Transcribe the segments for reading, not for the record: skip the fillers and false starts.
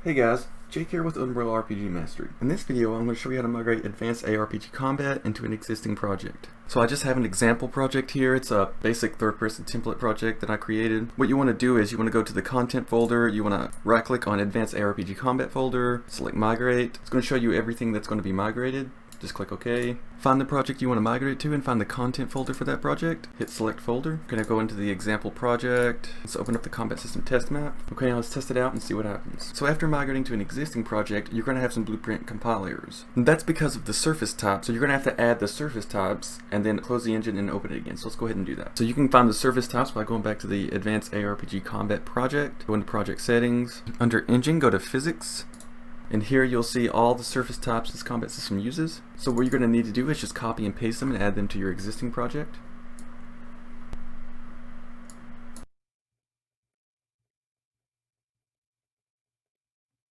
Hey guys, Jake here with Umbrella RPG Mastery. In this video I'm going to show you how to migrate advanced AARPG combat into an existing project. So I just have an example project here. It's a basic third-person template project that I created. What you want to do is you want to go to the content folder, you want to right click on advanced AARPG combat folder, select migrate. It's going to show you everything that's going to be migrated. Just click OK. Find the project you want to migrate to and find the content folder for that project. Hit select folder. We're going to go into the example project. Let's open up the combat system test map. Okay, now let's test it out and see what happens. So after migrating to an existing project, you're going to have some blueprint compile errors. And that's because of the surface type. So you're going to have to add the surface types and then close the engine and open it again. So let's go ahead and do that. So you can find the surface types by going back to the advanced AARPG combat project. Go into project settings. Under engine, go to physics. And here you'll see all the surface types this combat system uses. So what you're going to need to do is just copy and paste them and add them to your existing project.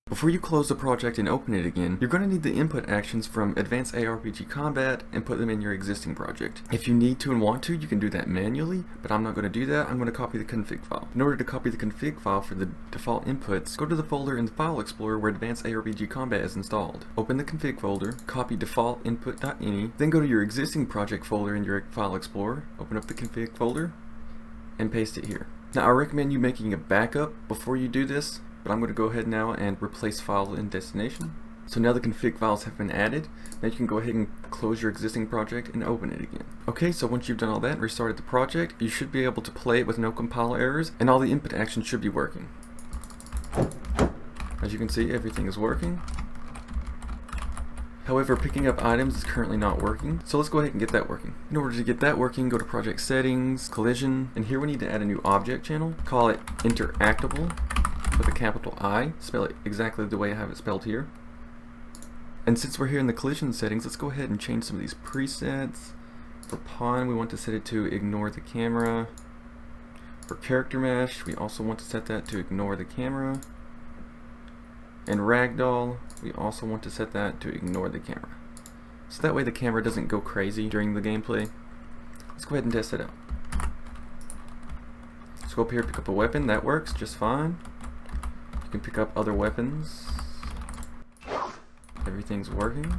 Before you close the project and open it again, you're going to need the input actions from Advanced AARPG Combat and put them in your existing project. If you need to and want to, you can do that manually, but I'm not going to do that. I'm going to copy the config file. In order to copy the config file for the default inputs, go to the folder in the File Explorer where Advanced AARPG Combat is installed. Open the config folder, copy default input.ini, then go to your existing project folder in your File Explorer, open up the config folder, and paste it here. Now I recommend you making a backup before you do this, but I'm going to go ahead now and replace file in destination. So now the config files have been added. Now you can go ahead and close your existing project and open it again. Okay, so once you've done all that and restarted the project, you should be able to play it with no compile errors, and all the input actions should be working. As you can see, everything is working. However, picking up items is currently not working, so let's go ahead and get that working. In order to get that working, go to Project Settings, Collision, and here we need to add a new object channel. Call it Interactable with a capital I. Spell it exactly the way I have it spelled here. And since we're here in the collision settings, let's go ahead and change some of these presets. For pawn, we want to set it to ignore the camera. For character mesh, we also want to set that to ignore the camera. And ragdoll, we also want to set that to ignore the camera. So that way the camera doesn't go crazy during the gameplay. Let's go ahead and test it out. Let's go up here, pick up a weapon. That works just fine. You can pick up other weapons. Everything's working.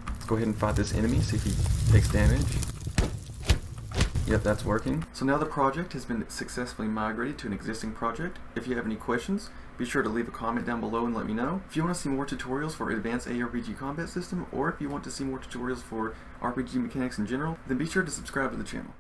Let's go ahead and fight this enemy, see if he takes damage. Yep, that's working. So now the project has been successfully migrated to an existing project. If you have any questions, be sure to leave a comment down below and let me know. If you want to see more tutorials for Advanced AARPG Combat System, or if you want to see more tutorials for RPG mechanics in general, then be sure to subscribe to the channel.